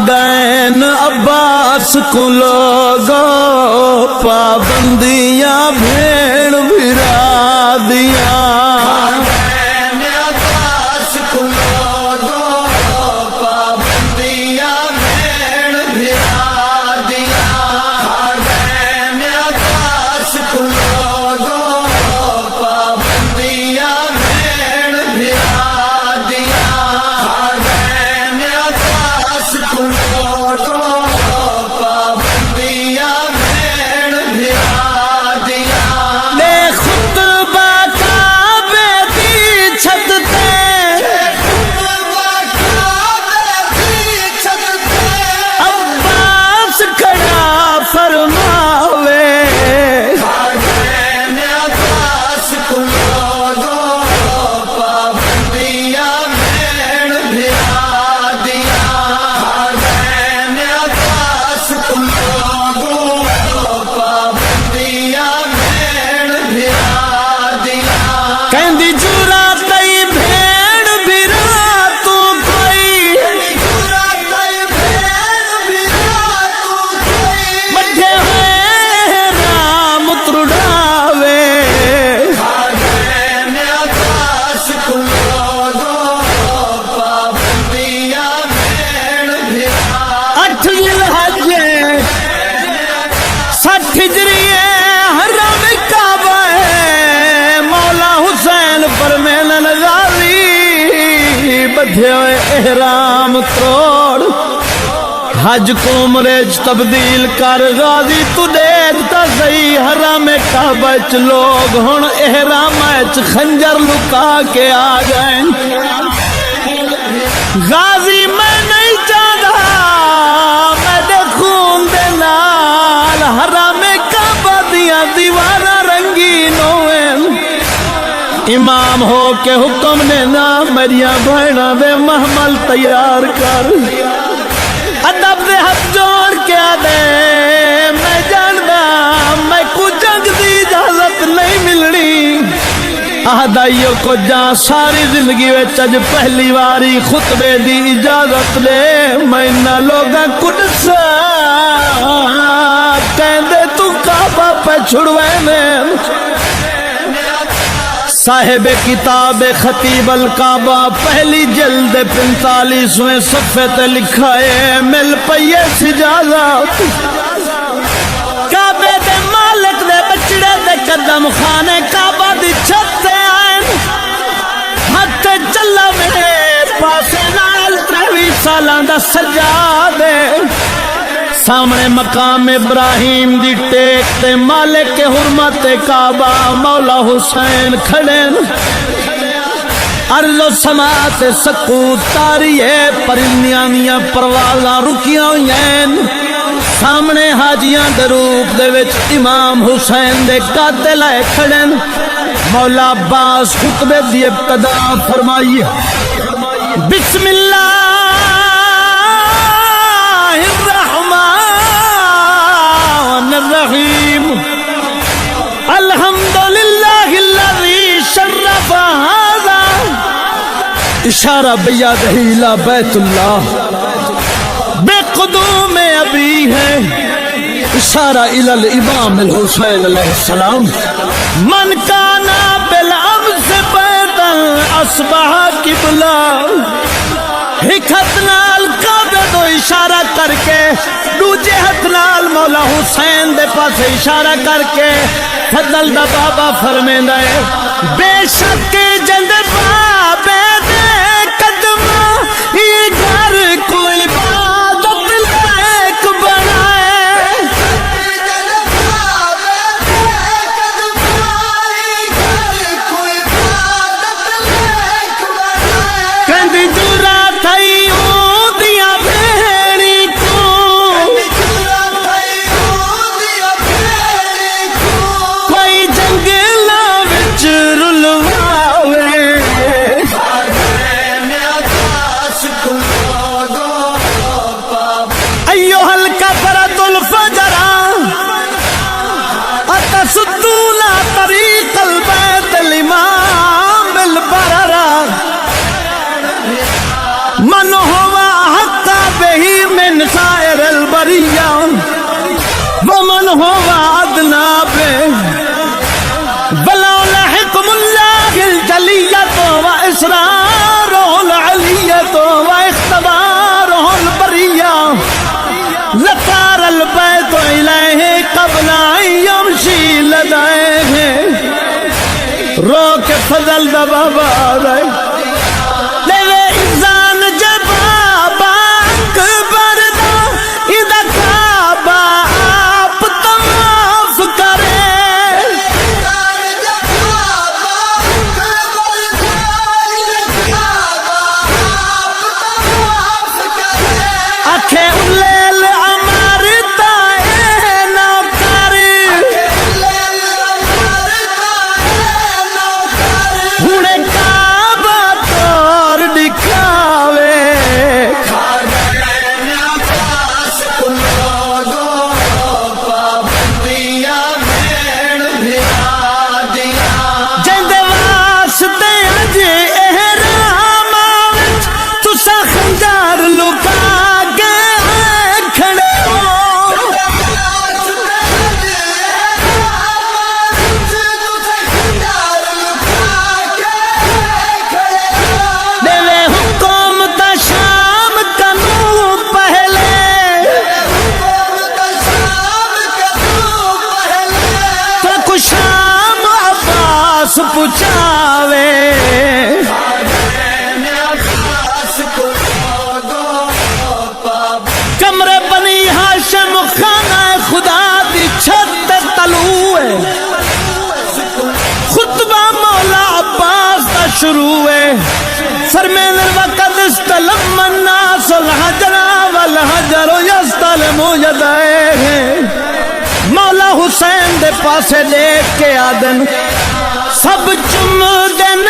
گئن عباس کو لوگو پابندیاں بھیڑ بھرا دیا احرام توڑ حج کو عمرے تبدیل کر غازی تو دیکھتا صحیح حرام کعبہ چ لوگ ہن احرام چ خنجر لکا کے آ جائیں غازی میں نہیں چاہتا میں دیکھوں دے نال حرام کعبہ دیاں دیواراں رنگین ہوئیں امام ہو کے حکم نے نا میریاں بھائنا دے محمل تیار کر ادب دے ہاتھ جوڑ کے دے میں جاندا میں کو جنگ دی اجازت نہیں ملنی آہدائیوں کو جان ساری زندگی وچ اج پہلی واری خطبے دی اجازت لے میں نہ لوگاں کو دسا کہندے تو کعبہ پہ چھڑوے میں صاحب کتاب خطیب الکعبہ پہلی جلد 45ویں صفحے تے لکھا ہے مل پئیے سجازت کعبے دے مالک دے بچڑے دے قدم خانے کعبہ دی چھت تے آئین ہتھ چلا میرے پاسے نال 23 سالاں دا سجادے سامنے مقام ابراہیم دی ٹیک تے مالک کے حرمت کعبہ مولا حسین کھڑے ارض و سما تے سکوت تاری ہے پرندیاں دیاں پروازاں رکیاں ہوئیں سامنے حاجیاں دے روپ دے وچ امام حسین دے قاتل آئے کھڑے مولا عباس خطبے دی ابتدا فرمائی بسم اللہ الرحیم الحمدللہ الذی شرف هذا اشارہ بیادہ الى بیت اللہ بے قدوم ابی ہے اشارہ الى الامام الحسین علیہ السلام من کانا بالامس بیتا اصبح قبلہ حکت نال کعبے دو اشارہ کر کے دوجے ہتھ نال مولا حسین دے پاس اشارہ کر کے فضل دا بابا فرمیندا ہے بے شک جند بابے دے قدم یہ گھر کوئی عبادت لائق بنائے کندی جورا تھئی اودیاں بھیڑی کوئی جنگلاں وچ رلواوے ہو وعدنا بے بلا لحکم اللہ الجلیت و اسرار العلیت و اختبار البریہ لطار البیت الیہ قبل ان یمشی لدیہ رو کے فضل دا بابا رہے لے انسان جبابا اکبر دا ادا کعبہ آپ طواف کرے آنکھیں الیل عمارتا اے نوکر ہنے کعبہ توڑ دکھاوے جندے واسطے اج احرام وچ تساں خنجر لکا کے کھڑے ہو دیوے حکم تا شام کنو پہلے تو شام عباس پچاوے کمرے بنی ہاشم خانہ خدا دی چھت تلو ہے خطبہ مولا عباس دا شروع ہے فرمین الوقت استلم الناس الحجر والحجر یستلم یدائے مولا حسین دے پاسے دیکھ کے آدن سب چم دن